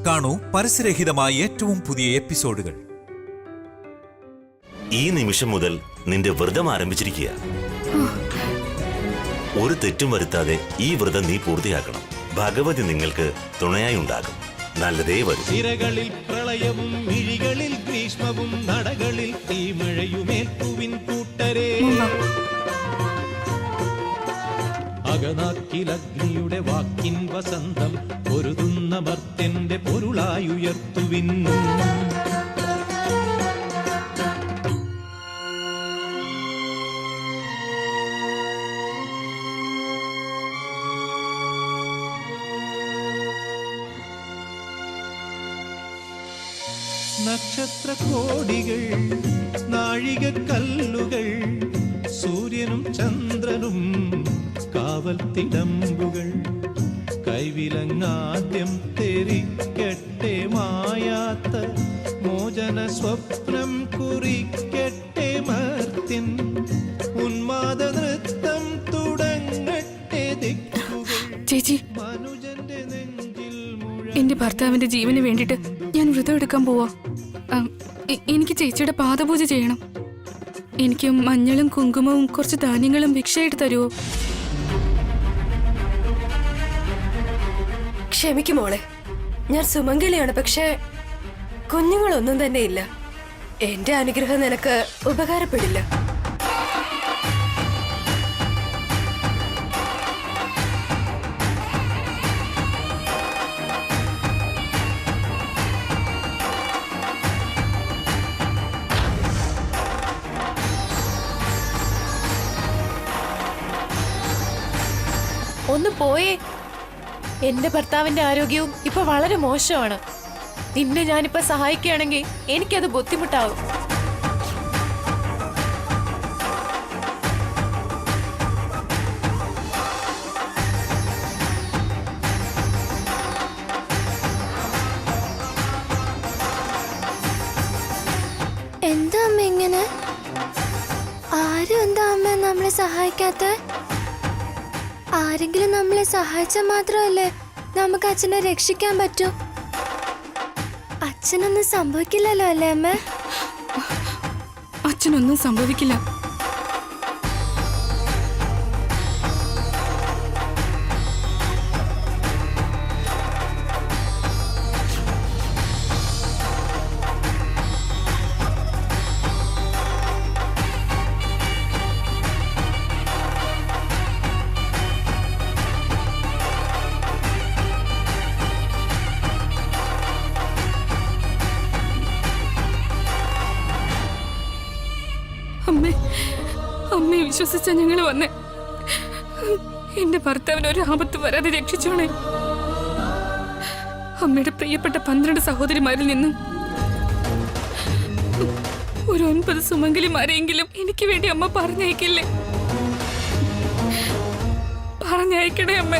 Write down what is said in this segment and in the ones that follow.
കാണൂ പരസ്യരഹിതമായ ഏറ്റവും പുതിയ എപ്പിസോഡുകൾ. ഈ നിമിഷം മുതൽ നിന്റെ വ്രതം ആരംഭിച്ചിരിക്കുക. ഒരു തെറ്റും വരുത്താതെ ഈ വ്രതം നീ പൂർത്തിയാക്കണം. ഭഗവതി നിങ്ങൾക്ക് തുണയായി ഉണ്ടാകും. നല്ലതേ വരും. ഇരകളിൽ പ്രളയവും മിഴികളിൽ ഗ്രീഷ്മവും നടകളിൽ തീമഴയുമേൽക്കുവിൻ കൂട്ടരേ. അകനാക്കിലഗ്നിയുടെ വാക്കിൻ വസന്തം പൊരുതുന്ന മർത്യന്റെ പൊരുളായുയർത്തുവിൻ. നക്ഷത്ര കോടികൾ നാഴികക്കല്ലുകൾ സൂര്യനും ചന്ദ്രനും കാവൽ തിടമ്പുകൾ കൈവിലങ്ങാദ്യം തെറിക്കട്ടെ മായാത്ത മോചന സ്വപ്നം കുറിക്കട്ടെ മർത്യൻ ഉന്മാദ നൃത്തം തുടങ്ങട്ടെ ദിക്കുകൾ. ചേച്ചി, മനുജന്റെ നെഞ്ചിൽ എന്റെ ഭർത്താവിന്റെ ജീവന് വേണ്ടിട്ട് ഞാൻ വ്രതം എടുക്കാൻ പോവാ. എനിക്ക് ചേച്ചിയുടെ പാദപൂജ ചെയ്യണം. എനിക്ക് മഞ്ഞളും കുങ്കുമവും കുറച്ച് ധാന്യങ്ങളും ഭിക്ഷയായിട്ട് തരുമോ? ക്ഷമിക്കും മോളെ, ഞാൻ സുമംഗലിയാണ്. പക്ഷേ കുഞ്ഞുങ്ങളൊന്നും തന്നെ ഇല്ല. എന്റെ അനുഗ്രഹം നിനക്ക് ഉപകാരപ്പെടില്ല. ഒന്ന് പോയേ. എന്റെ ഭർത്താവിന്റെ ആരോഗ്യവും ഇപ്പൊ വളരെ മോശമാണ്. നിന്നെ ഞാനിപ്പോ സഹായിക്കുകയാണെങ്കിൽ എനിക്കത് ബുദ്ധിമുട്ടാവും. എന്താ അമ്മ ഇങ്ങനെ? ആരും എന്താ അമ്മ നമ്മളെ സഹായിക്കാത്ത? ആരെങ്കിലും നമ്മളെ സഹായിച്ചാൽ മാത്രമല്ലേ നമുക്ക് അച്ഛനെ രക്ഷിക്കാൻ പറ്റൂ. അച്ഛനൊന്നും സംഭവിക്കില്ലല്ലോ അല്ലേ അമ്മ? അച്ഛനൊന്നും സംഭവിക്കില്ല. അമ്മയെ വിശ്വസിച്ച ഞങ്ങൾ വന്നേ. എന്റെ ഭർത്താവിന് ഒരു ആപത്ത് വരാതെ രക്ഷിച്ചോണേ. അമ്മയുടെ പ്രിയപ്പെട്ട 12 സഹോദരിമാരിൽ നിന്നും ഒരു 9 സുമംഗലിമാരെങ്കിലും എനിക്ക് വേണ്ടി അമ്മ പറഞ്ഞയക്കില്ലേ? പറഞ്ഞയക്കണേ അമ്മ.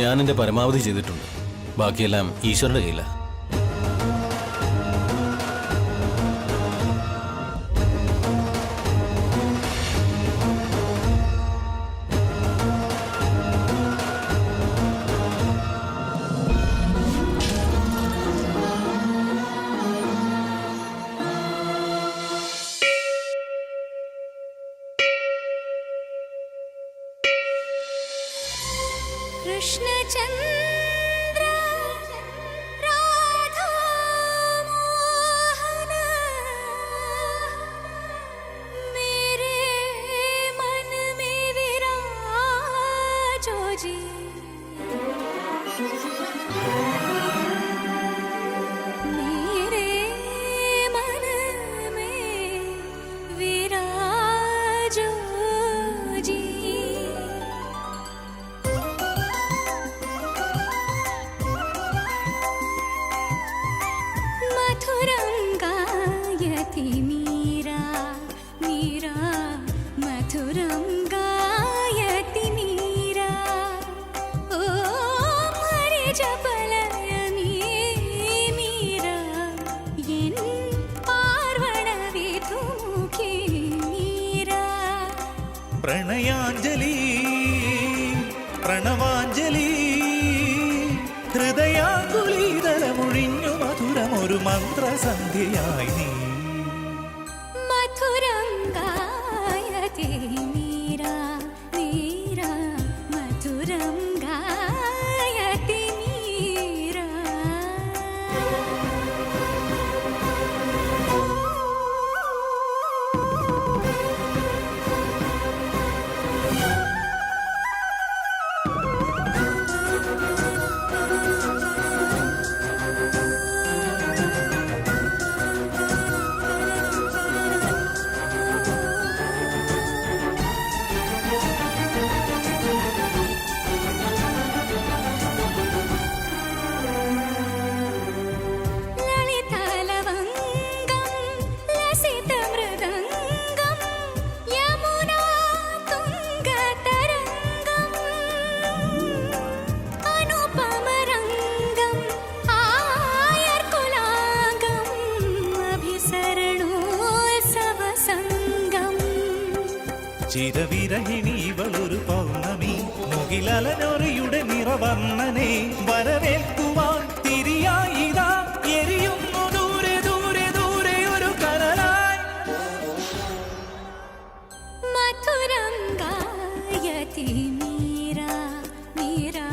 ഞാൻ എൻ്റെ പരമാവധി ചെയ്തിട്ടുണ്ട്. ബാക്കിയെല്ലാം ഈശ്വരന്റെ കയ്യിലാണ്. कृष्णचन्द्र राधा मोहन मेरे मन में विराजो जी मेरे मन में विराजो जी मधुरं गायति मीरा मीरा मधुरं गायति मीरा ओ मरे जपलयमी मीरा एन् पार्वणविधुमुखी मीरा പ്രണയാഞ്ജലി പ്രണവാഞ്ജലി ഹൃദയാകുലീതരമൊഴിഞ്ഞു മധുരമൊരു മന്ത്രസന്ധ്യയായി നീ मधुरं गायति मीरा मीरा मधुरं गायति मीरा ललितलवङ्गं लसितमृदङ्गं यमुना तुङ्गतरङ्गम् अनुपमरङ्गम् आयर्कुलाङ्गम् अभिसरणोत्सवसङ्गम् ചിരവിരഹിണി ഇവളൊരു പൗർണമി മുകിലലനൊറിയുടെ നിറവർണ്ണനെ വരവേൽക്കുവാൻ തിരിയായിതാ എരിയുന്നു ദൂരെ ദൂരെ ദൂരെ ഒരു കനലായി मधुरं गायति मीरा मीरा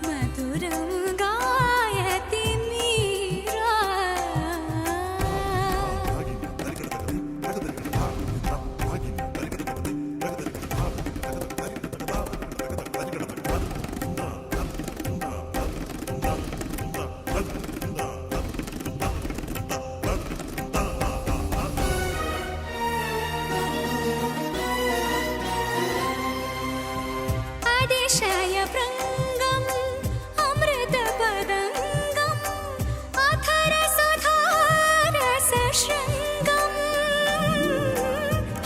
मधुरं गायति मीरा അതിശയഭൃംഗം അമൃതപദംഗം അധരസുധാരസശൃംഗം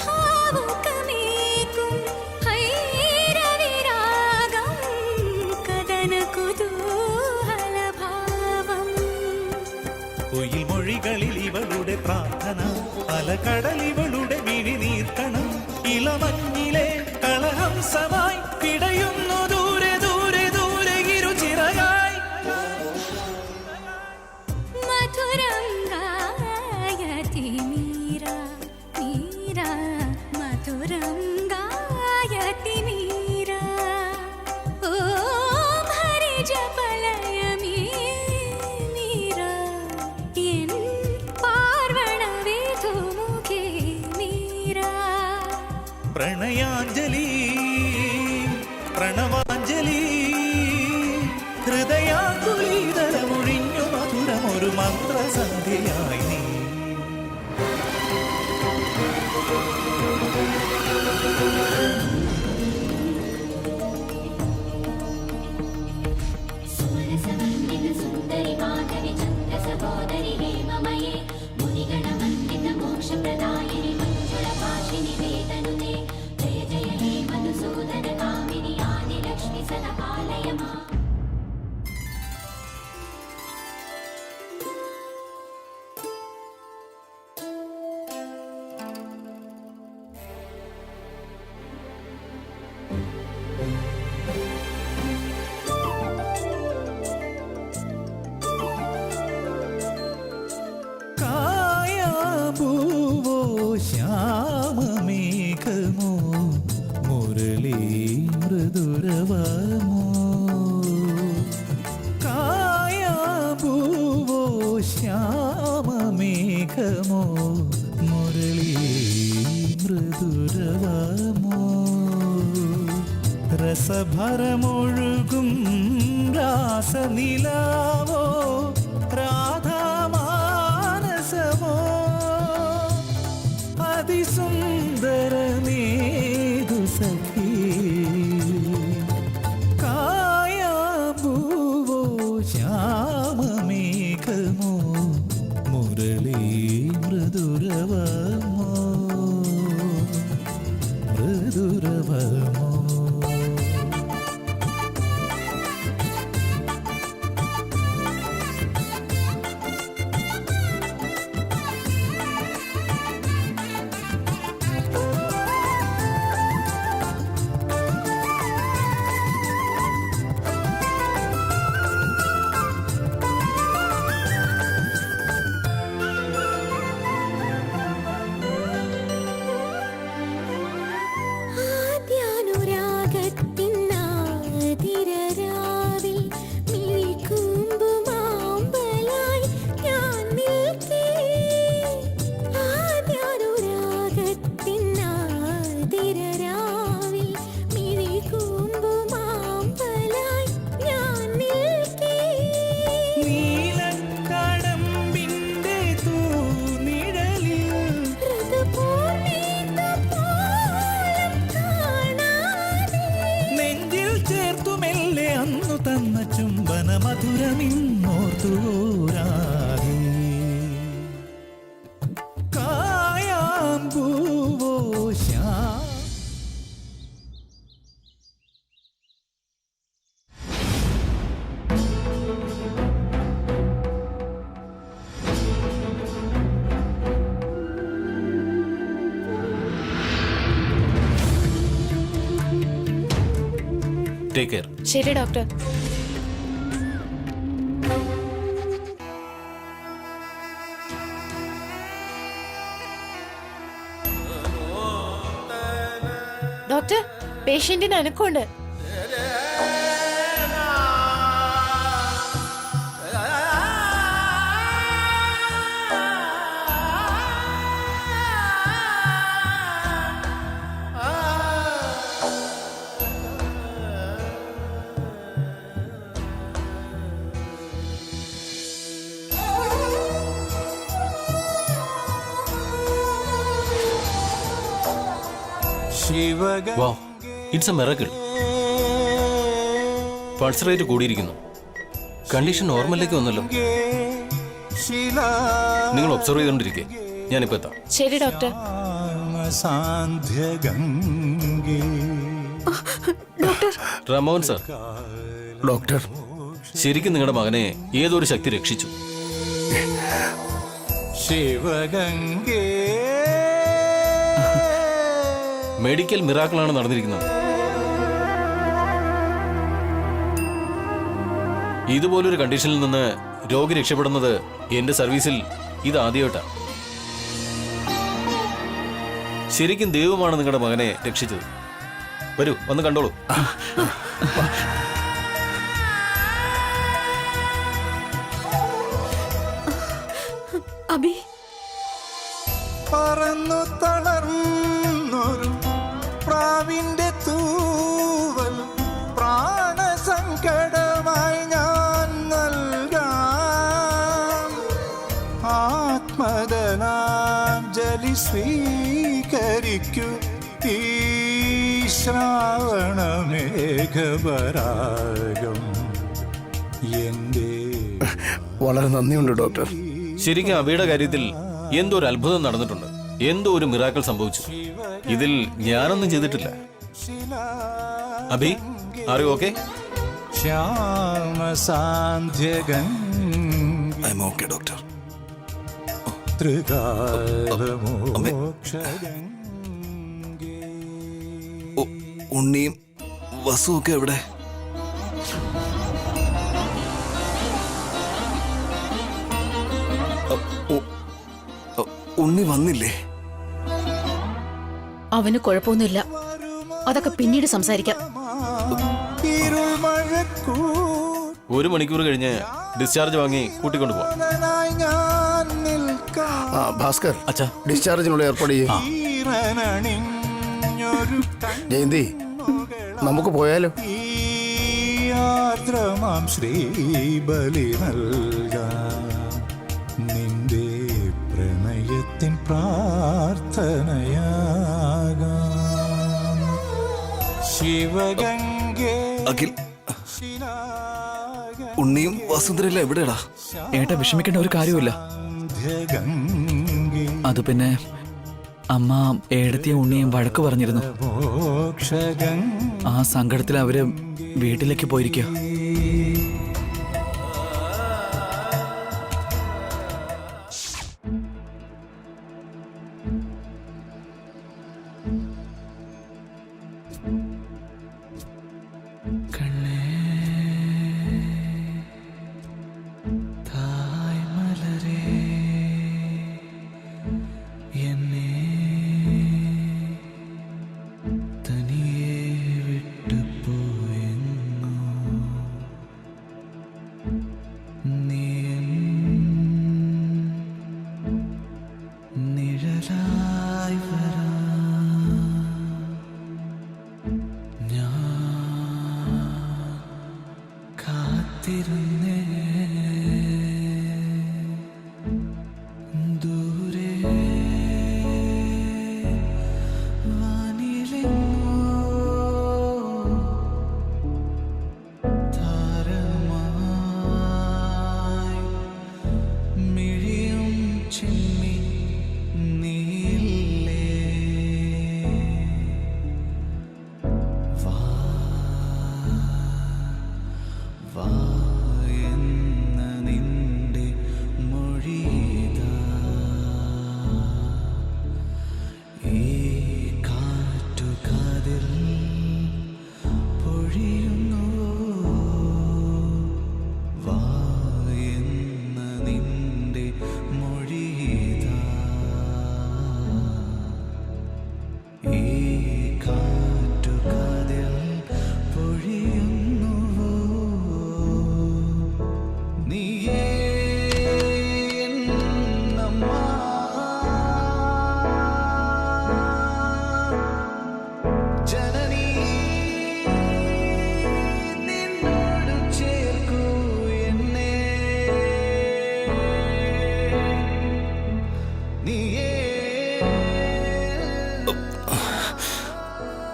ഭാവുകമേകും ഭൈരവിരാഗം കദനകുതൂഹലഭാവം കുയിൽ മൊഴികളിൽ ഇവളുടെ പ്രാർത്ഥന അലകടലിവളുടെ മിഴിനീർക്കണം ഇളമഞ്ഞിലെ കളഹംസമായി പിടയുന്നു ദൂരെ ദൂരെ ദൂരെ ഇരുചിറകായി मधुरं गायति मीरा मीरा मधुरं गायति मीरा ॐ हरि जपलयमी मीरा एन् पार्वणविधुमुखी मीरा പ്രണയാഞ്ജലി പ്രണവാഞ്ജലി ഹൃദയാകുലീതരമൊഴിഞ്ഞു മധുരമൊരു മന്ത്രസന്ധ്യയായി നീ सुमनसमन्वित सुन्दरि माधवि चन्द्र सहोदरि हेममये मुनिगणवन्दित मोक्षप्रदायिनि मञ्जुळभाषिनि वेदनुते जय जय हे मधुसूदन कामिनि आदिल കായാമ്പൂവോ ശ്യാമമേഘമോ മുരളീ മൃദുരവമോ കായാമ്പൂവോ ശ്യാമമേഘമോ മുരളീ മൃദുരവമോ രസഭരമൊഴുകും രാസനിലാവോ രാധാമാനസമോ അതിസുന്ദരമേതു സഖി കായാമ്പൂവോ ശ്യാമമേഘമോ മുരളീ മൃദുരവമോ മൃദുരവമോ ആദ്യാനുരാഗത്തിനാതിരരാവിൽ മിഴികൂമ്പുമാമ്പലായി ഞാൻ നിൽക്കേ. ആദ്യാനുരാഗത്തിനാതിരരാവിൽ മിഴികൂമ്പുമാമ്പലായി ഞാൻ നിൽക്കേ. നീലക്കടമ്പിന്റെ തൂനിഴലിൽ ഋതുപൂർണിതപോലം കാണാതെ നെഞ്ചിൽ ചേർത്തുമെല്ലെ അന്നു തന്ന ചുംബന മധുരമിന്നോർത്തുരാകെ കായാമ്പൂവോ ടേക്ക് കെയർ. ശരി ഡോക്ടർ. ഡോക്ടർ, പേഷ്യന്റിന് അനക്കമുണ്ട്. വാ, it's a miracle. Pulse rate കൂടിയിരിക്കുന്നു. കണ്ടീഷൻ നോർമലിലേക്ക് വന്നല്ലോ. നിങ്ങൾ ഒബ്സർവ് ചെയ്തോണ്ടിരിക്കേ, ഞാനിപ്പോ എത്താം. ശരി ഡോക്ടർ. സാന്ധ്യഗംഗേ റമോൻ സർ, ഡോക്ടർ, ശരിക്കും നിങ്ങളുടെ മകനെ ഏതോ ഒരു ശക്തി രക്ഷിച്ചു. ശിവഗംഗേ മെഡിക്കൽ മിറാക്കിളാണ് നടന്നിരിക്കുന്നത്. ഇതുപോലൊരു കണ്ടീഷനിൽ നിന്ന് രോഗി രക്ഷപ്പെടുന്നത് എന്റെ സർവീസിൽ ഇത് ആദ്യമായിട്ടാണ്. ശരിക്കും ദൈവമാണ് നിങ്ങളുടെ മകനെ രക്ഷിച്ചത്. വരൂ, വന്ന് കണ്ടോളൂ. അബി, പറന്നു തളർന്നൊരു പ്രാവിന്റെ തൂവൽ പ്രാണസങ്കടമായി ഞാൻ നൽകാം. ആത്മദനാഞ്ജലി സ്വീകരിക്കൂ ഈ ശ്രാവണമേഘപരാഗം എന്റെ. വളരെ നന്ദിയുണ്ട് ഡോക്ടർ. ശരിക്കും അബിയുടെ കാര്യത്തിൽ എന്തോ ഒരു അത്ഭുതം നടന്നിട്ടുണ്ട്. എന്തോ ഒരു മിറാക്കിൾ സംഭവിച്ചു. ഇതിൽ ഞാനൊന്നും ചെയ്തിട്ടില്ല. Abhi, are you okay? ശ്യാമസാന്ധ്യഗംഗേ ഐ എം ഓക്കെ ഡോക്ടർ. ത്രികാലമോക്ഷഗംഗേ. ഉണ്ണിയും വസുവൊക്കെ എവിടെ? ഉണ്ണി വന്നില്ലേ? അവന് കുഴപ്പമൊന്നുമില്ല, അതൊക്കെ പിന്നീട് സംസാരിക്കാം. ഇരുൾ മഴക്കൂ 1 മണിക്കൂർ കഴിഞ്ഞ് ഡിസ്ചാർജ് വാങ്ങി കൂട്ടിക്കൊണ്ടു പോവാം. ഞാൻ നിൽക്കാം. ഭാസ്കർ, അച്ഛാ, ഡിസ്ചാർജിനുള്ള ഏർപ്പാട് ചെയ്യേ. ഈറനണിഞ്ഞൊരു ജയന്തി, നമുക്ക് പോയാലോ? ഈ ആർദ്രമാം ശ്രീബലി നൽകാം. നിന്റെ പ്രണയത്തിൻ പ്രാർത്ഥനയാകാം. ശിവഗംഗേ അഖിൽ, ഉണ്ണിയും വസുന്ധരയില്ല എവിടെയാടാ? ഏട്ടാ വിഷമിക്കേണ്ട ഒരു കാര്യമില്ല. ഗംഗേ അത് പിന്നെ അമ്മ ഏടത്തിയും ഉണ്ണിയും വഴക്ക് പറഞ്ഞിരുന്നു. മോക്ഷഗംഗേ ആ സങ്കടത്തിൽ അവര് വീട്ടിലേക്ക് പോയിരിക്കുക.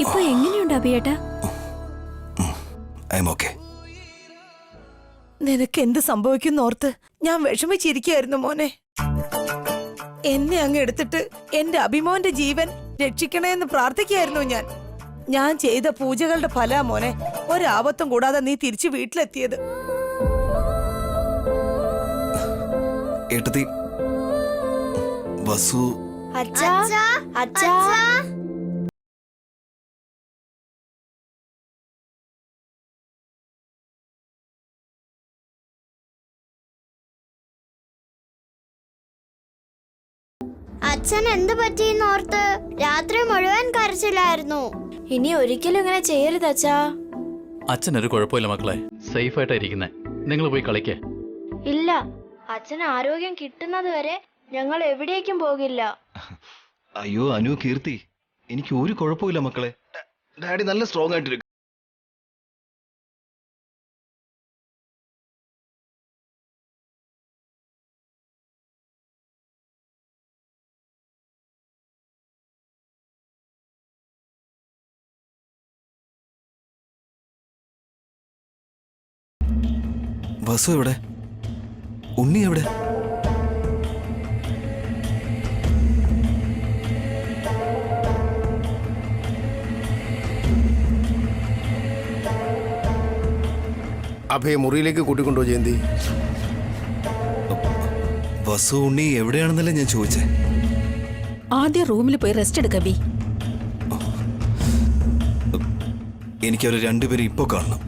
ഇപ്പൊ എങ്ങനെയുണ്ട് അഭിയേട്ടാ? നിനക്ക് എന്ത് സംഭവിക്കുന്നോർത്ത് ഞാൻ വിഷമിച്ചിരിക്കുകയായിരുന്നു മോനെ. എന്നെ അങ്ങ് എടുത്തിട്ട് എന്റെ അഭിമോന്റെ ജീവൻ രക്ഷിക്കണേന്ന് പ്രാർത്ഥിക്കായിരുന്നു ഞാൻ. ഞാൻ ചെയ്ത പൂജകളുടെ ഫലാ മോനെ, ഒരാപത്തും കൂടാതെ നീ തിരിച്ചു വീട്ടിലെത്തിയത്. ഏട്ടത്തി, വസു അച്ഛാ, അച്ഛാ. അച്ഛൻ എന്ത് പറ്റിയെന്നോർത്ത് രാത്രി മുഴുവൻ കരച്ചിലായിരുന്നു. ഇനി ഒരിക്കലും ഇങ്ങനെ ചെയ്യരുത് അച്ഛാ. അച്ഛനൊരു കുഴപ്പമില്ല മക്കളെ, സേഫ് ആയിട്ടായിരിക്കുന്നേ. നിങ്ങൾ പോയി കളിക്കേ. ഇല്ല, അച്ഛൻ ആരോഗ്യം കിട്ടുന്നത് വരെ ഞങ്ങൾ എവിടേക്കും പോകില്ല. അയ്യോ അനു, കീർത്തി, എനിക്ക് ഒരു കുഴപ്പമില്ല മക്കളെ. ഡാഡി നല്ല സ്ട്രോങ് ആയിട്ടിരിക്കും. വസു എവിടെ? ഉണ്ണി എവിടെ? അഭയെ മുറിയിലേക്ക് കൂട്ടിക്കൊണ്ടോ ജയന്തി? വസു ഉണ്ണി എവിടെയാണെന്നല്ലേ ഞാൻ ചോദിച്ചേ. ആദ്യം റൂമിൽ പോയി റെസ്റ്റ് എടുക്ക ബി. എനിക്കവരെ രണ്ടുപേരും ഇപ്പൊ കാണണം.